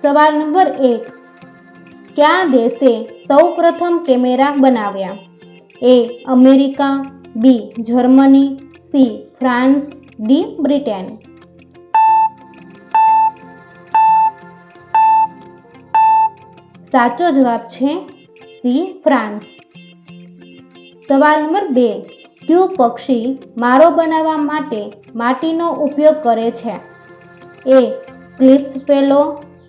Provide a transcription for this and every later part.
सवाल नंबर 1, क्या देशे सौ प्रथम कैमरा बनाव्या? A America, B Germany, C France, D Britain. साचो जवाब छे सी फ्रांस। सवाल नंबर 2, क्यू पक्षी मारो बनावा माटे माटीनो उपयोग करे छे? ए क्लिफ स्वेलो,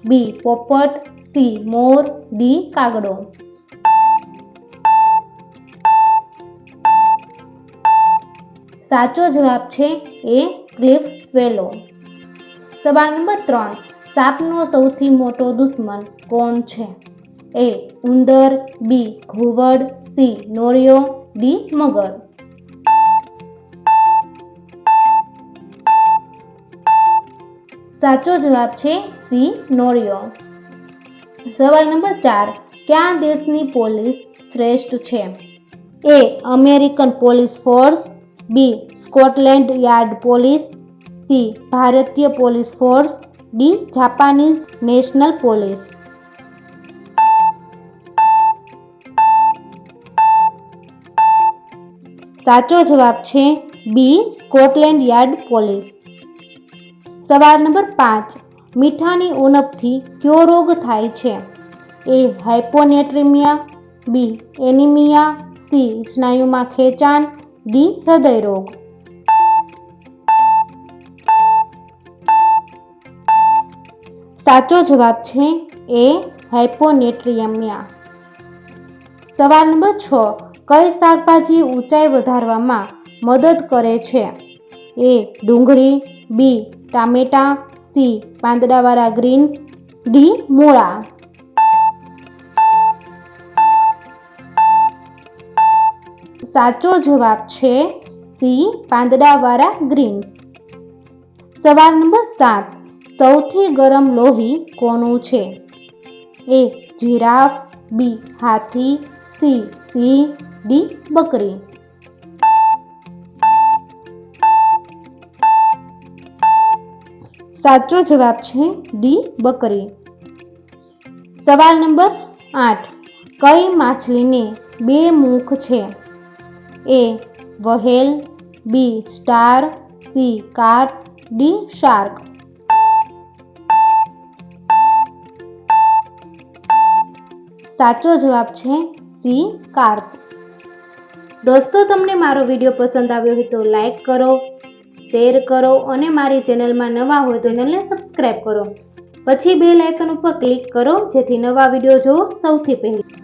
बी पोपट, सी मोर, डी कागड़ो। साचो जवाब छे ए क्लिफ स्वेलो। सवाल नंबर 3, सापनो सौथी मोटो दुश्मन कोण छे? ए उंदर, बी घुवड, सी नोरियो, डी मगर। साचो जवाब छे सी नोरियो। सवाल नंबर 4, क्या देशनी पोलीस श्रेष्ठ छे? A American police force, B Scotland Yard police, C भारतीय police force, D Japanese national police. साचो जवाब छे बी स्कॉटलैंड यार्ड पोलीस। सवाल नंबर 5, मीठानी उणपथी क्यो रोग थाय छे? A hyponatraemia, B anaemia, C स्नायुमां खेचाण, डी हृदय रोग। साचो जवाब छे ए हाइपोनेट्रीमिया। सवाल नंबर 6, कई शाकभाजी ऊंचाई वधारवामां मदद करे छे? ए डુંગળી, बी टामेटा, सी પાંદડાવાળા ग्रीन्स, डी મૂળા। साचो जवाब छे सी પાંદડાવાળા ग्रीन्स। सवाल नंबर 7, सौथी गरम लोही कोनु छे? ए जिराफ, बी हाथी, सी सिंह, डी बकरी। साचो जवाब छे डी बकरी। सवाल नंबर 8, कई माछली ने 2 मुख छे? ए व्हेल, बी स्टार, सी कार्प, डी शार्क। साचो जवाब छे सी कार्प। दोस्तों, तमने मारो विडियो पसंद आव्यो हो तो लाइक करो, शेर करो અને મારી ચેનલમાં નવા હોય તો ચેનલને સબસ્ક્રાઇબ કરો। પછી બેલ આઇકન ઉપર ક્લિક કરો જેથી નવા વિડિયો જોવો સૌથી પહેલા।